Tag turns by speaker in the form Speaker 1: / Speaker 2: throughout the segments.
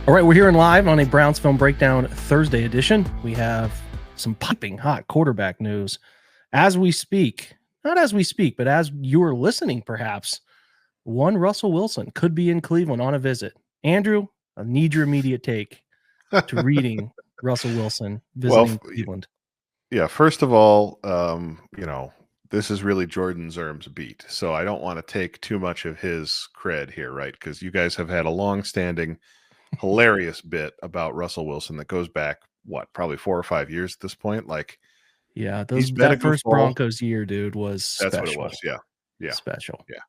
Speaker 1: All right, we're here and live on a Browns Film Breakdown Thursday edition. We have some piping hot quarterback news as we speak. Not as we speak, but as you're listening, perhaps. One Russell Wilson could be in Cleveland on a visit. Andrew, I need your immediate take to reading Russell Wilson visiting Cleveland.
Speaker 2: Yeah, first of all, this is really Jordan Zerm's beat, so I don't want to take too much of his cred here, right? Because you guys have had a long-standing, hilarious bit about Russell Wilson that goes back, probably 4 or 5 years at this point. Like,
Speaker 1: yeah, that first Broncos year, dude, was special.
Speaker 2: That's what it was. Yeah,
Speaker 1: special.
Speaker 2: Yeah.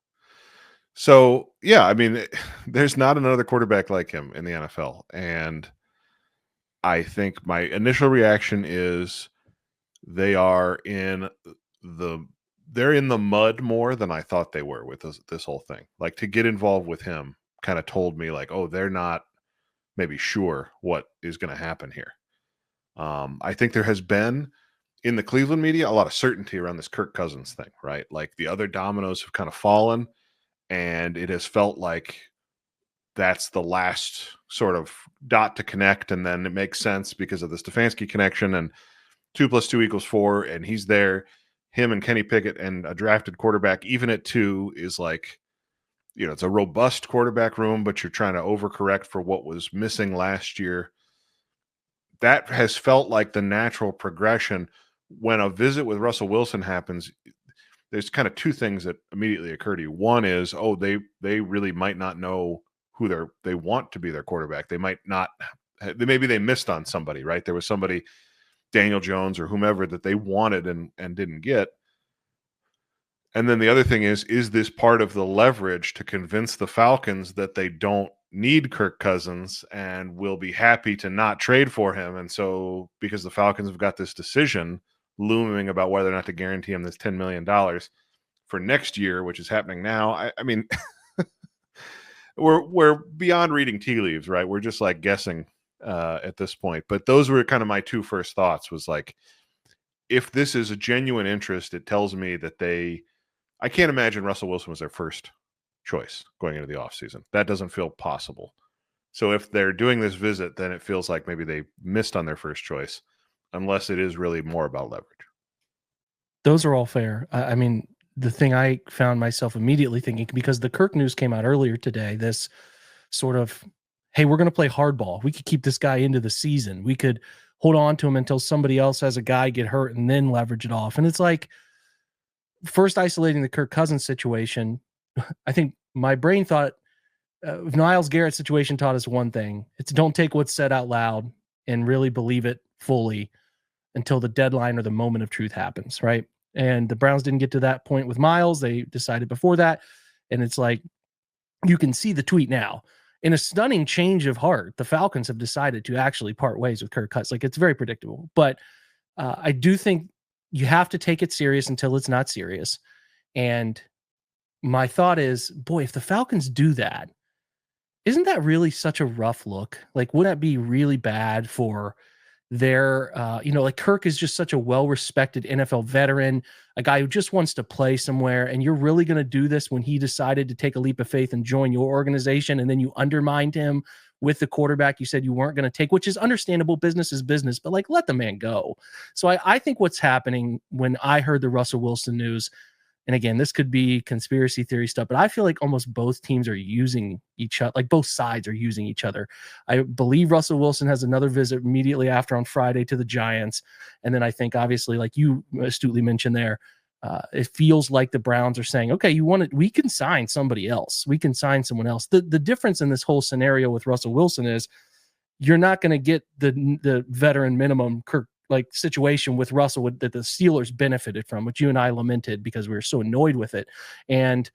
Speaker 2: So yeah, I mean, there's not another quarterback like him in the NFL, and I think my initial reaction is they are in the mud more than I thought they were with this whole thing. Like, to get involved with him kind of told me, like, oh, they're not maybe sure what is going to happen here. I think there has been in the Cleveland media a lot of certainty around this Kirk Cousins thing, right? Like, the other dominoes have kind of fallen, and it has felt like that's the last sort of dot to connect, and then it makes sense because of the Stefanski connection, and 2 + 2 = 4, and he's there. Him and Kenny Pickett and a drafted quarterback, even at 2, is like, it's a robust quarterback room, but you're trying to overcorrect for what was missing last year. That has felt like the natural progression. When a visit with Russell Wilson happens, there's kind of 2 things that immediately occur to you. One is, they really might not know who they want to be their quarterback. They might not. Maybe they missed on somebody, right? There was somebody, Daniel Jones or whomever, that they wanted and didn't get. And then the other thing is this part of the leverage to convince the Falcons that they don't need Kirk Cousins and will be happy to not trade for him? And so, because the Falcons have got this decision looming about whether or not to guarantee him this $10 million for next year, which is happening now. I mean, we're beyond reading tea leaves, right? We're just like guessing at this point. But those were kind of my 2 first thoughts, was like, if this is a genuine interest, it tells me that I can't imagine Russell Wilson was their first choice going into the offseason. That doesn't feel possible. So if they're doing this visit, then it feels like maybe they missed on their first choice, unless it is really more about leverage.
Speaker 1: Those are all fair. I mean, the thing I found myself immediately thinking, because the Kirk news came out earlier today, this sort of, hey, we're going to play hardball. We could keep this guy into the season. We could hold on to him until somebody else has a guy get hurt and then leverage it off. And it's like, first isolating the Kirk Cousins situation, I think my brain thought Myles Garrett's situation taught us one thing. It's don't take what's said out loud and really believe it fully until the deadline or the moment of truth happens, right? And the Browns didn't get to that point with Myles. They decided before that. And it's like, you can see the tweet now. In a stunning change of heart, the Falcons have decided to actually part ways with Kirk Cousins. Like, it's very predictable. But I do think you have to take it serious until it's not serious. And my thought is, boy, if the Falcons do that, isn't that really such a rough look? Like, wouldn't that be really bad for their, like, Kirk is just such a well-respected NFL veteran, a guy who just wants to play somewhere, and you're really going to do this when he decided to take a leap of faith and join your organization, and then you undermined him with the quarterback you said you weren't going to take, which is understandable. Business is business, but like, let the man go. So I think what's happening when I heard the Russell Wilson news, and again, this could be conspiracy theory stuff, but I feel like almost both teams are using each other, like both sides are using each other. I believe Russell Wilson has another visit immediately after on Friday to the Giants. And then I think, obviously, like you astutely mentioned there, it feels like the Browns are saying, okay, we can sign somebody else. We can sign someone else. The difference in this whole scenario with Russell Wilson is you're not going to get the veteran minimum Kirk like situation with Russell that the Steelers benefited from, which you and I lamented because we were so annoyed with it. And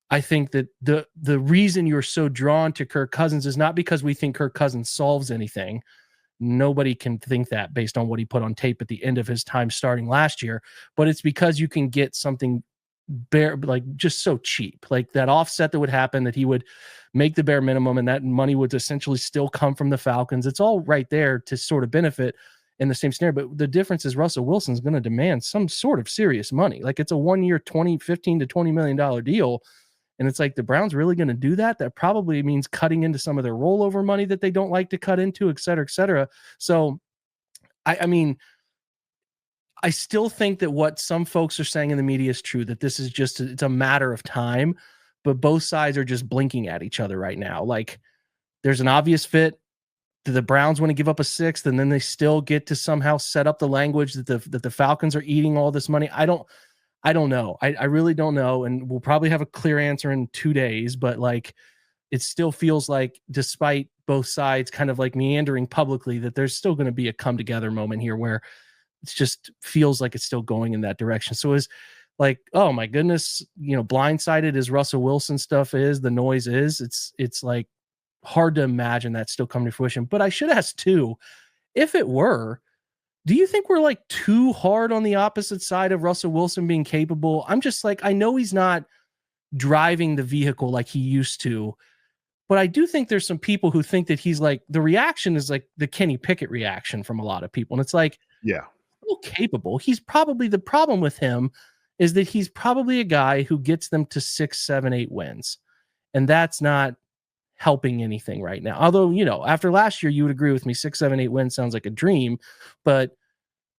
Speaker 1: I think that the reason you're so drawn to Kirk Cousins is not because we think Kirk Cousins solves anything. Nobody can think that based on what he put on tape at the end of his time starting last year, but it's because you can get something just so cheap, like that offset that would happen, that he would make the bare minimum and that money would essentially still come from the Falcons. It's all right there to sort of benefit in the same scenario. But the difference is Russell Wilson's going to demand some sort of serious money. Like, it's a 1 year, $15 to $20 million deal. And it's like, the Browns really going to do that? That probably means cutting into some of their rollover money that they don't like to cut into, et cetera, et cetera. So, I mean, I still think that what some folks are saying in the media is true, that this is just, it's a matter of time, but both sides are just blinking at each other right now. Like, there's an obvious fit. Do the Browns want to give up a sixth, and then they still get to somehow set up the language that the Falcons are eating all this money? I don't know. I really don't know. And we'll probably have a clear answer in 2 days, but like, it still feels like, despite both sides kind of like meandering publicly, that there's still going to be a come together moment here where it just feels like it's still going in that direction. So is like, oh my goodness, blindsided as Russell Wilson stuff is, the noise is, it's like hard to imagine that still coming to fruition. But I should ask too, if it were, do you think we're like too hard on the opposite side of Russell Wilson being capable? I'm just like, I know he's not driving the vehicle like he used to, but I do think there's some people who think that he's like, the reaction is like the Kenny Pickett reaction from a lot of people. And it's like,
Speaker 2: Yeah.
Speaker 1: still capable. He's probably, the problem with him is that he's probably a guy who gets them to 6, 7, 8 wins. And that's not helping anything right now. Although, after last year, you would agree with me, 6, 7, 8 wins sounds like a dream, but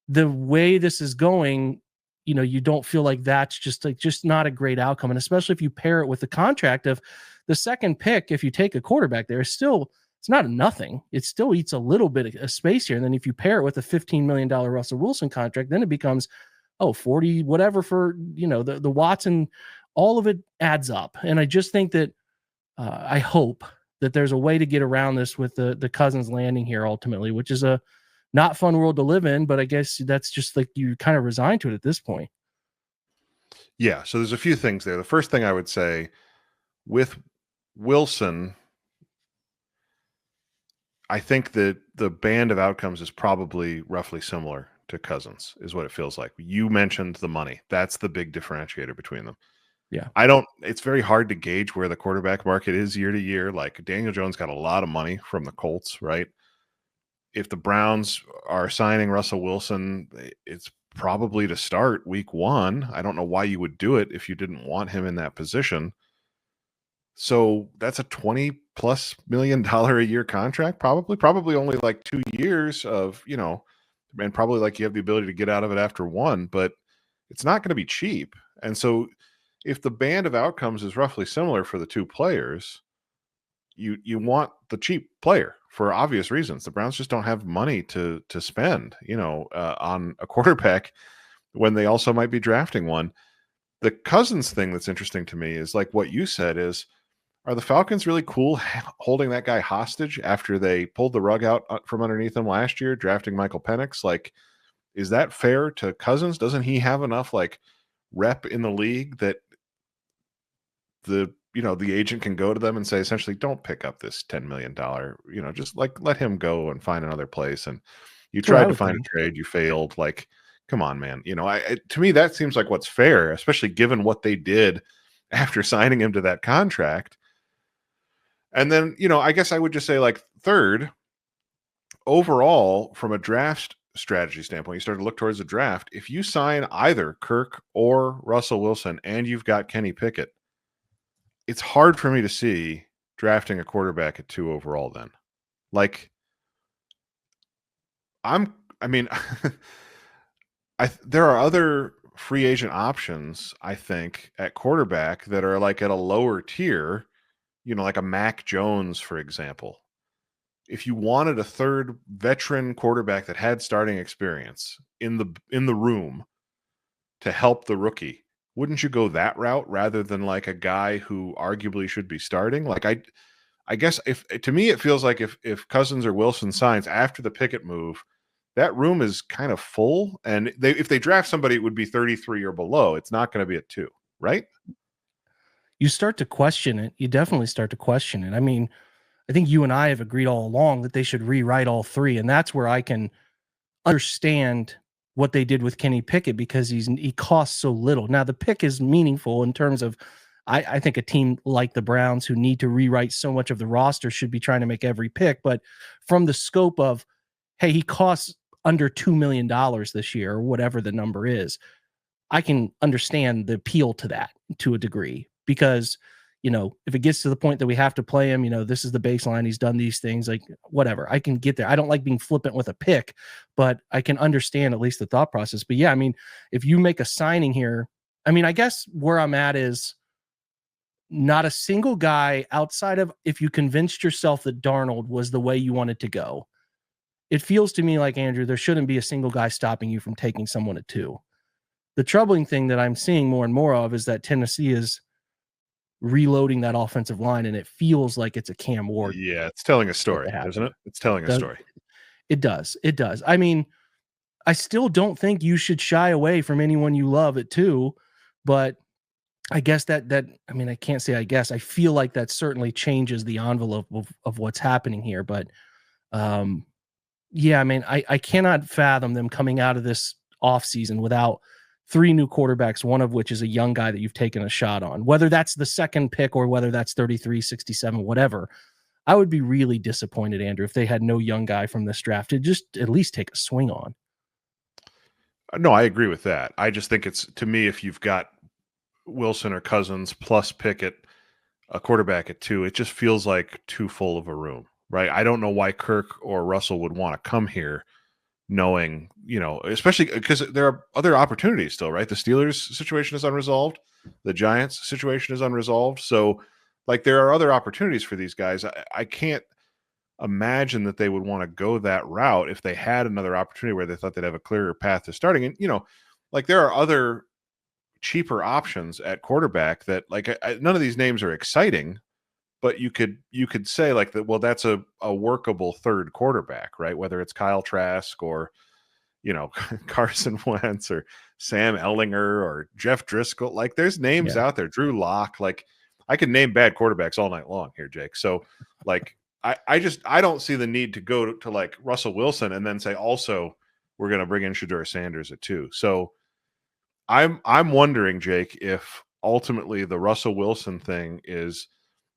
Speaker 1: the way this is going, you don't feel like that's just not a great outcome. And especially if you pair it with the contract of the second pick, if you take a quarterback there, it's not a nothing. It still eats a little bit of space here. And then if you pair it with a $15 million Russell Wilson contract, then it becomes, 40, whatever for, the Watson, all of it adds up. And I just think that, I hope that there's a way to get around this with the Cousins landing here ultimately, which is a not fun world to live in, but I guess that's just like, you kind of resign to it at this point.
Speaker 2: Yeah. So there's a few things there. The first thing I would say with Wilson, I think that the band of outcomes is probably roughly similar to Cousins, is what it feels like. You mentioned the money. That's the big differentiator between them.
Speaker 1: Yeah.
Speaker 2: It's very hard to gauge where the quarterback market is year to year. Like, Daniel Jones got a lot of money from the Colts, right? If the Browns are signing Russell Wilson, it's probably to start week 1. I don't know why you would do it if you didn't want him in that position. So that's a $20+ million a year contract, probably only like 2 years of, and probably like you have the ability to get out of it after 1, but it's not going to be cheap. And so if the band of outcomes is roughly similar for the two players, you want the cheap player for obvious reasons. The Browns just don't have money to spend, on a quarterback when they also might be drafting one. The Cousins thing that's interesting to me is like what you said is, are the Falcons really cool holding that guy hostage after they pulled the rug out from underneath him last year, drafting Michael Penix? Like, is that fair to Cousins? Doesn't he have enough like rep in the league that the agent can go to them and say, essentially, don't pick up this $10 million, just like let him go and find another place. And you tried to find a trade, you failed. Like, come on, man. To me, that seems like what's fair, especially given what they did after signing him to that contract. And then, I guess I would just say, like, third, overall, from a draft strategy standpoint, you start to look towards the draft. If you sign either Kirk or Russell Wilson and you've got Kenny Pickett, it's hard for me to see drafting a quarterback at 2 overall then. Like, there are other free agent options, I think, at quarterback that are like at a lower tier, like a Mac Jones, for example. If you wanted a third veteran quarterback that had starting experience in the room to help the rookie, wouldn't you go that route rather than like a guy who arguably should be starting? Like, I guess to me it feels like if Cousins or Wilson signs after the Pickett move, that room is kind of full, and if they draft somebody, it would be 33 or below. It's not going to be at 2, right?
Speaker 1: You start to question it. You definitely start to question it. I mean, I think you and I have agreed all along that they should rewrite all 3, and that's where I can understand what they did with Kenny Pickett, because he costs so little. Now the pick is meaningful in terms of, I think a team like the Browns, who need to rewrite so much of the roster, should be trying to make every pick. But from the scope of, hey, he costs under $2 million this year, or whatever the number is, I can understand the appeal to that to a degree, because if it gets to the point that we have to play him, this is the baseline. He's done these things, like whatever. I can get there. I don't like being flippant with a pick, but I can understand at least the thought process. But yeah, I mean, if you make a signing here, I mean, I guess where I'm at is not a single guy outside of if you convinced yourself that Darnold was the way you wanted to go. It feels to me like, Andrew, there shouldn't be a single guy stopping you from taking someone at 2. The troubling thing that I'm seeing more and more of is that Tennessee is reloading that offensive line, and it feels like it's a Cam Ward.
Speaker 2: Yeah, it's telling a story, isn't it? It's telling a story.
Speaker 1: It does. It does. I mean, I still don't think you should shy away from anyone you love at 2, but I guess that I mean, I can't say I guess. I feel like that certainly changes the envelope of what's happening here. But yeah, I mean, I cannot fathom them coming out of this offseason without 3 new quarterbacks, one of which is a young guy that you've taken a shot on, whether that's the second pick or whether that's 33, 67, whatever. I would be really disappointed, Andrew, if they had no young guy from this draft to just at least take a swing on.
Speaker 2: No, I agree with that. I just think it's, to me, if you've got Wilson or Cousins plus Pickett, a quarterback at 2, it just feels like too full of a room, right? I don't know why Kirk or Russell would want to come here knowing, especially because there are other opportunities still, right? The Steelers situation is unresolved. The Giants situation is unresolved. So, like, there are other opportunities for these guys. I can't imagine that they would want to go that route if they had another opportunity where they thought they'd have a clearer path to starting. And, like, there are other cheaper options at quarterback that, like, none of these names are exciting, but you could say, like, that, well, that's a workable third quarterback, right? Whether it's Kyle Trask or, Carson Wentz or Sam Ellinger or Jeff Driscoll. Like, there's names out there, Drew Lock. Like, I could name bad quarterbacks all night long here, Jake. So, like, I don't see the need to go to like Russell Wilson and then say, also, we're going to bring in Shedeur Sanders at 2. So I'm wondering, Jake, if ultimately the Russell Wilson thing is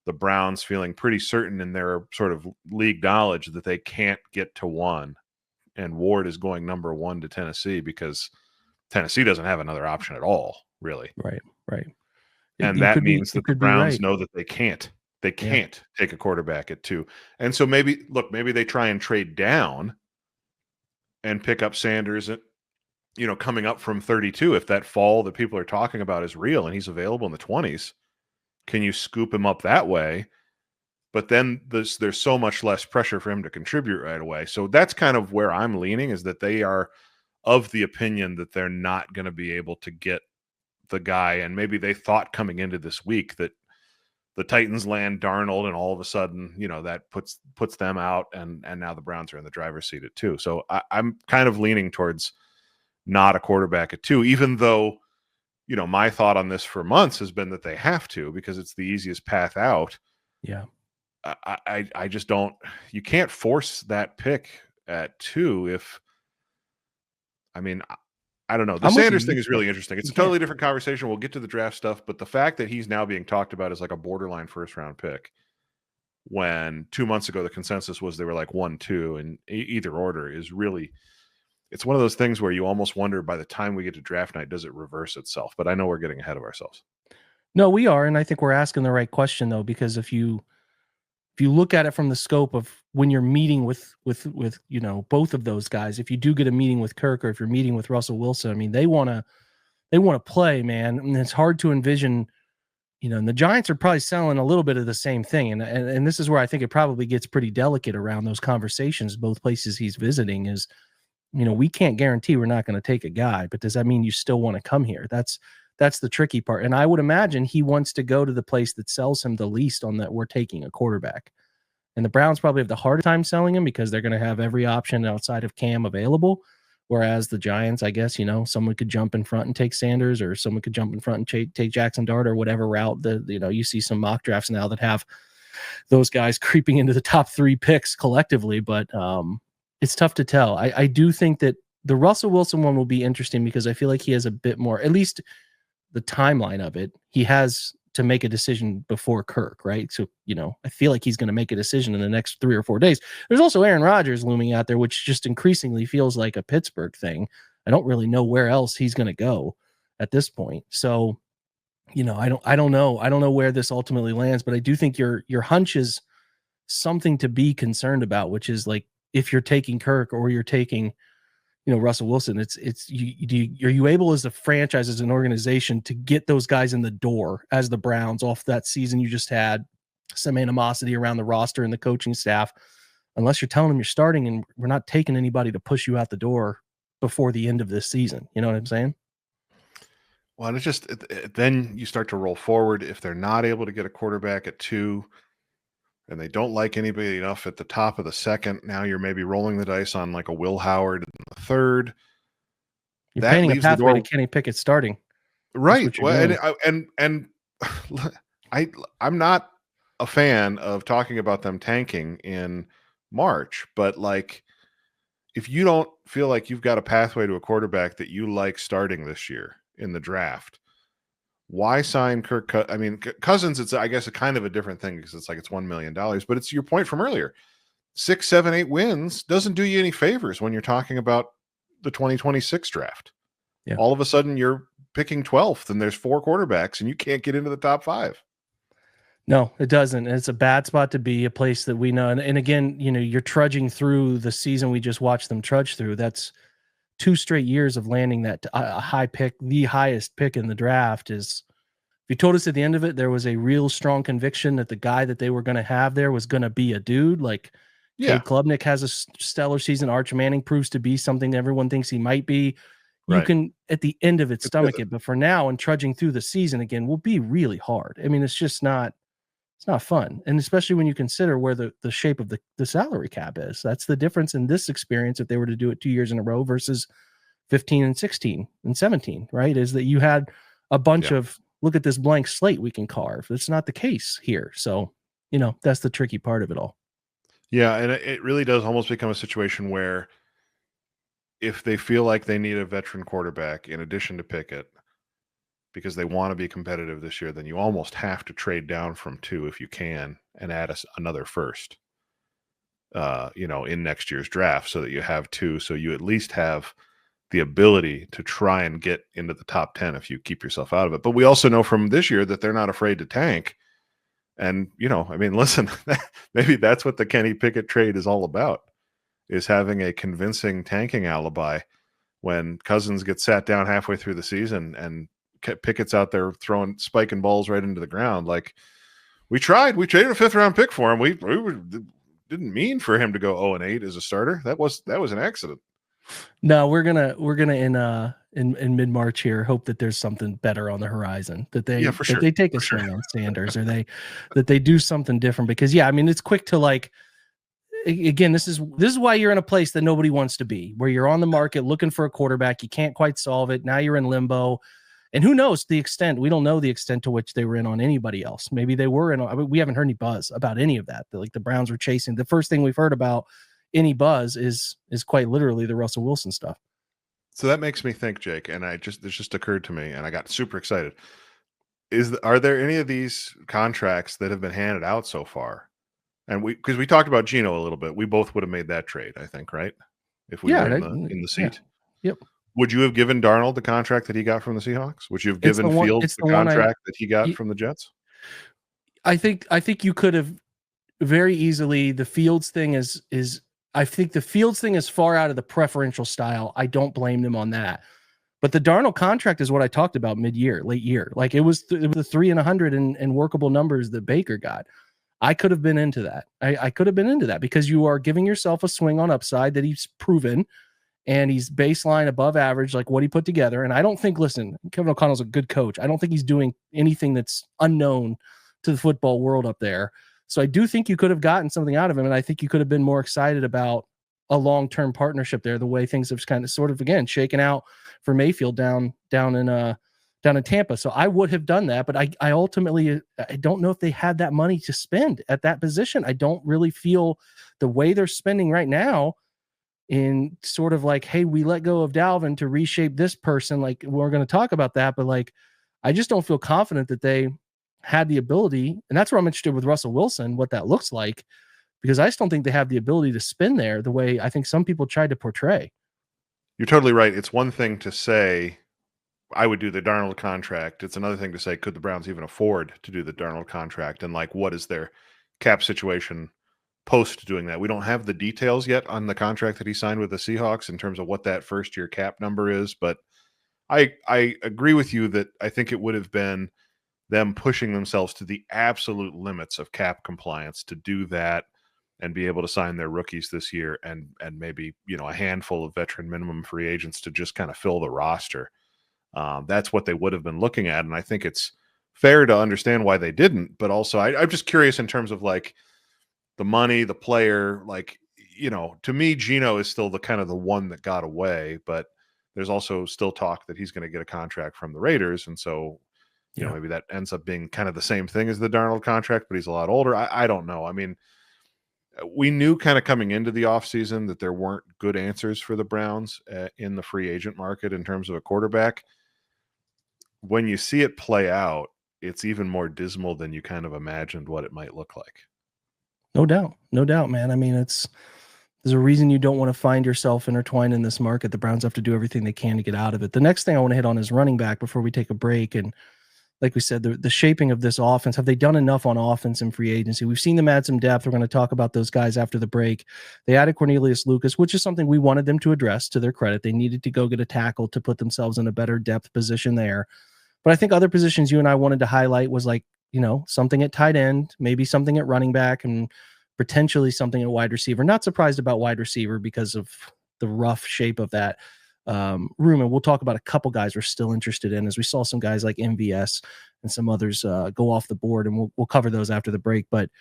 Speaker 2: the Browns feeling pretty certain in their sort of league knowledge that they can't get to 1, and Ward is going number 1 to Tennessee because Tennessee doesn't have another option at all, really.
Speaker 1: Right.
Speaker 2: And that means that the Browns know that they can't take a quarterback at 2. And so maybe they try and trade down and pick up Sanders at, coming up from 32. If that fall that people are talking about is real and he's available in the 20s, can you scoop him up that way? But then there's so much less pressure for him to contribute right away. So that's kind of where I'm leaning, is that they are of the opinion that they're not going to be able to get the guy. And maybe they thought coming into this week that the Titans land Darnold, and all of a sudden, that puts them out, and now the Browns are in the driver's seat at 2. So I'm kind of leaning towards not a quarterback at 2, even though, my thought on this for months has been that they have to, because it's the easiest path out.
Speaker 1: Yeah.
Speaker 2: I just don't, you can't force that pick at 2 I don't know. The Sanders thing is really interesting. It's a totally different conversation. We'll get to the draft stuff, but the fact that he's now being talked about as like a borderline first-round pick, when 2 months ago the consensus was they were like 1, 2, and either order, is really, it's one of those things where you almost wonder by the time we get to draft night, does it reverse itself? But I know we're getting ahead of ourselves.
Speaker 1: No, we are, and I think we're asking the right question, though, because if you look at it from the scope of when you're meeting with both of those guys, if you do get a meeting with Kirk, or if you're meeting with Russell Wilson, I mean, they want to play, man. And it's hard to envision, and the Giants are probably selling a little bit of the same thing. And this is where I think it probably gets pretty delicate around those conversations. Both places he's visiting is, we can't guarantee we're not going to take a guy, but does that mean you still want to come here? That's the tricky part. And I would imagine he wants to go to the place that sells him the least on that we're taking a quarterback. And the Browns probably have the hardest time selling him because they're going to have every option outside of Cam available. Whereas the Giants, I guess, someone could jump in front and take Sanders, or someone could jump in front and take Jackson Dart, or whatever route you see some mock drafts now that have those guys creeping into the top 3 picks collectively. But it's tough to tell. I do think that the Russell Wilson one will be interesting because I feel like he has a bit more, at least the timeline of it, he has to make a decision before Kirk, right? So, I feel like he's going to make a decision in the next 3 or 4 days. There's also Aaron Rodgers looming out there, which just increasingly feels like a Pittsburgh thing. I don't really know where else he's going to go at this point. So I don't know. I don't know where this ultimately lands, but I do think your hunch is something to be concerned about, which is like if you're taking Kirk or you're taking, Russell Wilson, are you able as a franchise, as an organization, to get those guys in the door as the Browns off that season you just had, some animosity around the roster and the coaching staff, unless you're telling them you're starting and we're not taking anybody to push you out the door before the end of this season. You know what I'm saying?
Speaker 2: Well, it's just then you start to roll forward. If they're not able to get a quarterback at 2 and they don't like anybody enough at the top of the second, now you're maybe rolling the dice on like a Will Howard in the third.
Speaker 1: You're
Speaker 2: That
Speaker 1: painting a
Speaker 2: leaves the
Speaker 1: pathway
Speaker 2: door
Speaker 1: to Kenny Pickett starting.
Speaker 2: right. Well,
Speaker 1: doing.
Speaker 2: and I'm not a fan of talking about them tanking in March, but like if you don't feel like you've got a pathway to a quarterback that you like starting this year in the draft, why sign I mean, Cousins, it's, I guess, a kind of a different thing because it's like it's $1 million, but it's your point from earlier. 6, 7, 8 wins doesn't do you any favors when you're talking about the 2026 draft.
Speaker 1: Yeah.
Speaker 2: All of a sudden you're picking 12th and there's 4 quarterbacks and you can't get into the top 5.
Speaker 1: No, it doesn't. It's a bad spot to be, a place that we know. And again, you're trudging through the season we just watched them trudge through. That's 2 straight years of landing that a high pick, the highest pick in the draft. Is, if you told us at the end of it, there was a real strong conviction that the guy that they were going to have there was going to be a dude. Like Cade Klubnik has a stellar season. Arch Manning proves to be something everyone thinks he might be. You can, at the end of it, stomach it. But for now, and trudging through the season again will be really hard. I mean, it's just not. It's not fun. And especially when you consider where the shape of the salary cap is. That's the difference in this experience if they were to do it 2 years in a row versus 15 and 16 and 17, right? Is that you had a bunch of, look at this blank slate we can carve. That's not the case here. So, that's the tricky part of it all.
Speaker 2: Yeah, and it really does almost become a situation where if they feel like they need a veteran quarterback in addition to Pickett, because they want to be competitive this year, then you almost have to trade down from 2 if you can and add another first, in next year's draft so that you have 2. So you at least have the ability to try and get into the top 10 if you keep yourself out of it. But we also know from this year that they're not afraid to tank. And, I mean, listen, maybe that's what the Kenny Pickett trade is all about, is having a convincing tanking alibi when Cousins gets sat down halfway through the season and Pickett's out there spiking balls right into the ground. Like, we traded a 5th round pick for him. We didn't mean for him to go 0-8 as a starter. That was an accident.
Speaker 1: No, we're gonna in mid-March here hope that there's something better on the horizon, that they they take a swing on Sanders, or that they do something different, because I mean, it's quick to, like, again, this is why you're in a place that nobody wants to be, where you're on the market looking for a quarterback. You can't quite solve it. Now you're in limbo. And who knows the extent? We don't know the extent to which they were in on anybody else. Maybe they were in. I mean, we haven't heard any buzz about any of that. Like the Browns were chasing. The first thing we've heard about any buzz is quite literally the Russell Wilson stuff.
Speaker 2: So that makes me think, Jake, and this just occurred to me, and I got super excited. Are there any of these contracts that have been handed out so far? And because we talked about Geno a little bit, we both would have made that trade, I think, right? If we were in the seat.
Speaker 1: Yeah. Yep.
Speaker 2: Would you have given Darnold the contract that he got from the Seahawks? Would you have given Fields the contract that he got from the Jets?
Speaker 1: I think you could have very easily. The Fields thing is I think the Fields thing is far out of the preferential style. I don't blame them on that. But the Darnold contract is what I talked about mid-year, late year. Like it was the 3 and 100 and workable numbers that Baker got. I could have been into that. I could have been into that because you are giving yourself a swing on upside that he's proven. And he's baseline above average, like what he put together. And I don't think, listen, Kevin O'Connell's a good coach. I don't think he's doing anything that's unknown to the football world up there. So I do think you could have gotten something out of him. And I think you could have been more excited about a long-term partnership there, the way things have kind of sort of, again, shaken out for Mayfield down in Tampa. So I would have done that. But I ultimately, I don't know if they had that money to spend at that position. I don't really feel the way they're spending right now in sort of like, hey, we let go of Dalvin to reshape this person. Like, we're going to talk about that, but like, I just don't feel confident that they had the ability. And that's where I'm interested with Russell Wilson, what that looks like, because I just don't think they have the ability to spin there the way I think some people tried to portray.
Speaker 2: You're totally right. It's one thing to say, I would do the Darnold contract. It's another thing to say, could the Browns even afford to do the Darnold contract? And like, what is their cap situation post doing that? We don't have the details yet on the contract that he signed with the Seahawks in terms of what that first year cap number is. But I agree with you that I think it would have been them pushing themselves to the absolute limits of cap compliance to do that and be able to sign their rookies this year and maybe, a handful of veteran minimum free agents to just kind of fill the roster. That's what they would have been looking at. And I think it's fair to understand why they didn't, but also I'm just curious in terms of like the money, the player, like, to me, Geno is still the kind of the one that got away, but there's also still talk that he's going to get a contract from the Raiders. And so, maybe that ends up being kind of the same thing as the Darnold contract, but he's a lot older. I don't know. I mean, we knew kind of coming into the offseason that there weren't good answers for the Browns in the free agent market in terms of a quarterback. When you see it play out, it's even more dismal than you kind of imagined what it might look like.
Speaker 1: No doubt, man. I mean, there's a reason you don't want to find yourself intertwined in this market. The Browns have to do everything they can to get out of it. The next thing I want to hit on is running back before we take a break. And like we said, the shaping of this offense, have they done enough on offense and free agency? We've seen them add some depth. We're going to talk about those guys after the break. They added Cornelius Lucas, which is something we wanted them to address. To their credit, they needed to go get a tackle to put themselves in a better depth position there. But I think other positions you and I wanted to highlight was like, something at tight end, maybe something at running back, and potentially something at wide receiver. Not surprised about wide receiver because of the rough shape of that room. And we'll talk about a couple guys we're still interested in, as we saw some guys like MVS and some others go off the board, and we'll cover those after the break. But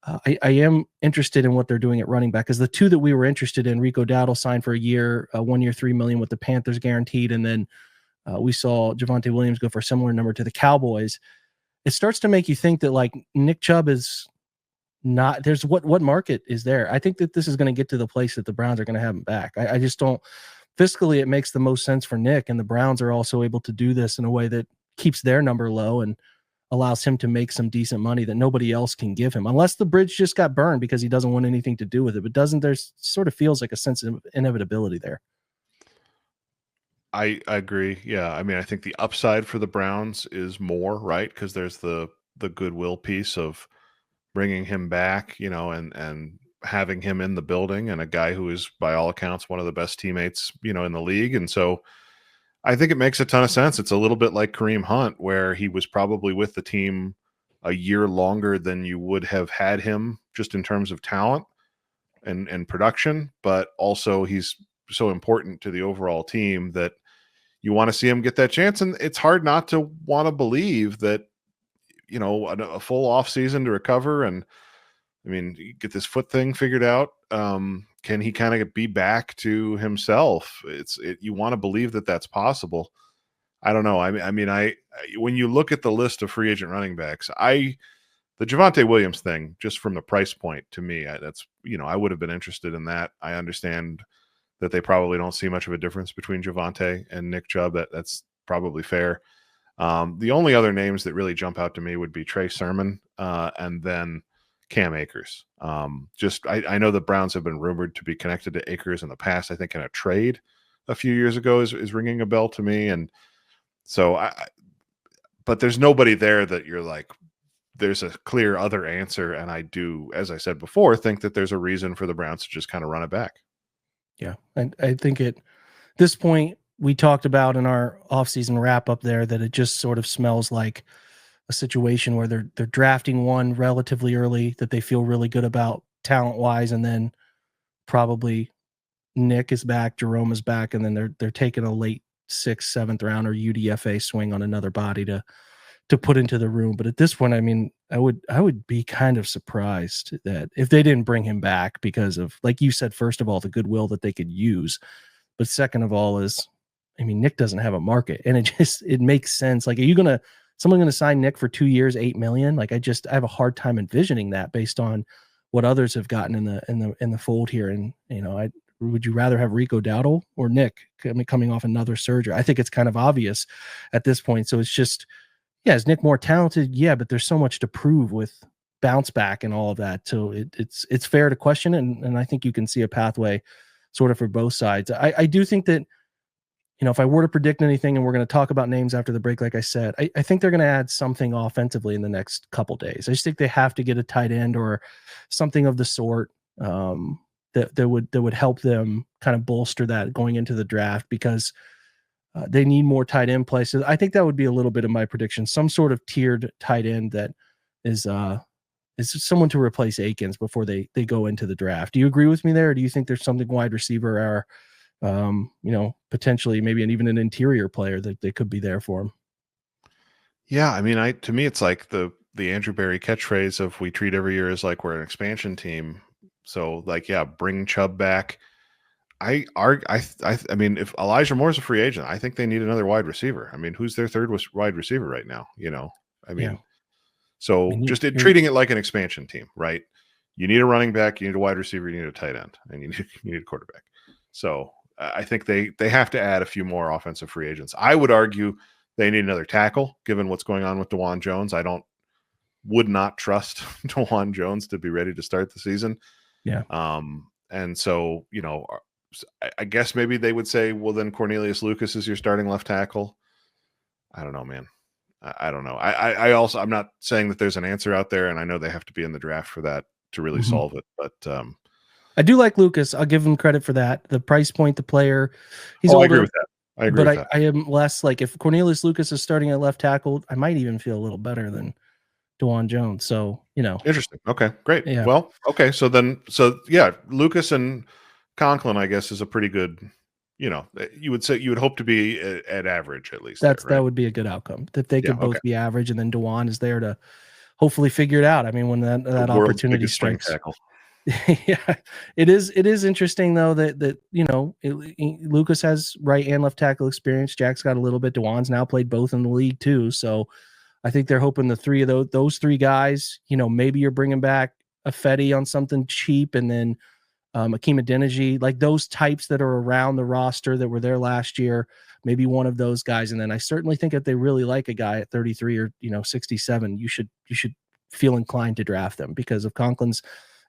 Speaker 1: I am interested in what they're doing at running back, because the two that we were interested in, Rico Dowdle signed for a year, 1 year, $3 million with the Panthers guaranteed. And then we saw Javonte Williams go for a similar number to the Cowboys. It starts to make you think that like Nick Chubb is not, there's what market is there? I think that this is going to get to the place that the Browns are going to have him back. I just don't, fiscally, it makes the most sense for Nick, and the Browns are also able to do this in a way that keeps their number low and allows him to make some decent money that nobody else can give him, unless the bridge just got burned because he doesn't want anything to do with it. But there's sort of feels like a sense of inevitability there.
Speaker 2: I agree. Yeah. I mean, I think the upside for the Browns is more, right? Because there's the goodwill piece of bringing him back, and having him in the building, and a guy who is by all accounts one of the best teammates, in the league. And so I think it makes a ton of sense. It's a little bit like Kareem Hunt, where he was probably with the team a year longer than you would have had him just in terms of talent and production, but also he's so important to the overall team that you want to see him get that chance. And it's hard not to want to believe that, a full off season to recover. And I mean, you get this foot thing figured out. Can he kind of be back to himself? You want to believe that that's possible. I don't know. I mean, when you look at the list of free agent running backs, the Javonte Williams thing, just from the price point, to me, that's, I would have been interested in that. I understand that they probably don't see much of a difference between Javonte and Nick Chubb. That's probably fair. The only other names that really jump out to me would be Trey Sermon and then Cam Akers. I know the Browns have been rumored to be connected to Akers in the past. I think in a trade a few years ago is ringing a bell to me. And so but there's nobody there that you're like, there's a clear other answer. And I do, as I said before, think that there's a reason for the Browns to just kind of run it back.
Speaker 1: Yeah. And I think at this point, we talked about in our offseason wrap up there that it just sort of smells like a situation where they're drafting one relatively early that they feel really good about talent wise. And then probably Nick is back, Jerome is back, and then they're taking a late 6th, 7th round or UDFA swing on another body to put into the room. But at this point, I mean, I would be kind of surprised that if they didn't bring him back because of, like you said, first of all, the goodwill that they could use. But second of all is, I mean, Nick doesn't have a market, and it makes sense. Like, are someone going to sign Nick for 2 years, $8 million? Like, I have a hard time envisioning that based on what others have gotten in the fold here. And, would you rather have Rico Dowdle or Nick coming off another surgery? I think it's kind of obvious at this point. So it's just, yeah, is Nick more talented? Yeah, but there's so much to prove with bounce back and all of that. So it's fair to question, and I think you can see a pathway sort of for both sides. I do think that if I were to predict anything, and we're going to talk about names after the break, like I said, I think they're going to add something offensively in the next couple days. I just think they have to get a tight end or something of the sort that would help them kind of bolster that going into the draft, because they need more tight end places. I think that would be a little bit of my prediction. Some sort of tiered tight end that is someone to replace Akins before they go into the draft. Do you agree with me there? Or do you think there's something wide receiver or potentially maybe even an interior player that they could be there for him?
Speaker 2: Yeah, I mean, to me, it's like the Andrew Berry catchphrase of "we treat every year as like we're an expansion team." So, like, yeah, bring Chubb back. I mean, if Elijah Moore's a free agent, I think they need another wide receiver. I mean, who's their third wide receiver right now? I mean,
Speaker 1: Yeah.
Speaker 2: so just treating it like an expansion team, right? You need a running back, you need a wide receiver, you need a tight end, and you need a quarterback. So I think they have to add a few more offensive free agents. I would argue they need another tackle, given what's going on with DeJuan Jones. Would not trust DeJuan Jones to be ready to start the season.
Speaker 1: Yeah.
Speaker 2: And so, I guess maybe they would say, well, then Cornelius Lucas is your starting left tackle. I don't know, man. I don't know. I'm not saying that there's an answer out there, and I know they have to be in the draft for that to really solve it. But
Speaker 1: I do like Lucas. I'll give him credit for that. The price point, the player, he's older.
Speaker 2: I agree with that. I agree with that.
Speaker 1: I am less like, if Cornelius Lucas is starting at left tackle, I might even feel a little better than DeJuan Jones. So,
Speaker 2: Interesting. Okay, great.
Speaker 1: Yeah.
Speaker 2: Well, okay. So Lucas and Conklin, I guess, is a pretty good, you would hope to be at average at least.
Speaker 1: That would be a good outcome if they could both be average, and then DeJuan is there to hopefully figure it out. I mean, when that opportunity strikes. Yeah, it is interesting though that Lucas has right and left tackle experience. Jack's got a little bit. DeJuan's now played both in the league too, so I think they're hoping the three of those three guys. Maybe you're bringing back a Fetty on something cheap, and then Akeem Adeniji, like those types that are around the roster that were there last year. Maybe one of those guys, and then I certainly think if they really like a guy at 33 or 67, you should feel inclined to draft them because of Conklin's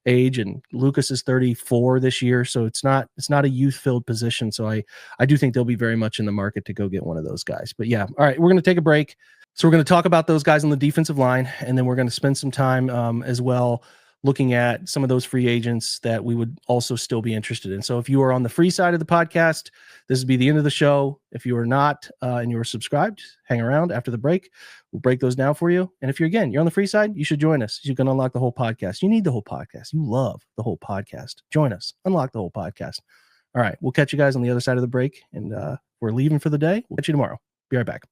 Speaker 1: age, and Lucas is 34 this year, so it's not a youth-filled position. So I do think they'll be very much in the market to go get one of those guys. But yeah, all right, we're going to take a break. So we're going to talk about those guys on the defensive line, and then we're going to spend some time as well looking at some of those free agents that we would also still be interested in. So if you are on the free side of the podcast, this would be the end of the show. If you are not and you are subscribed, hang around after the break. We'll break those down for you. And if you're on the free side, you should join us. You can unlock the whole podcast. You need the whole podcast. You love the whole podcast. Join us. Unlock the whole podcast. All right. We'll catch you guys on the other side of the break. And we're leaving for the day. We'll catch you tomorrow. Be right back.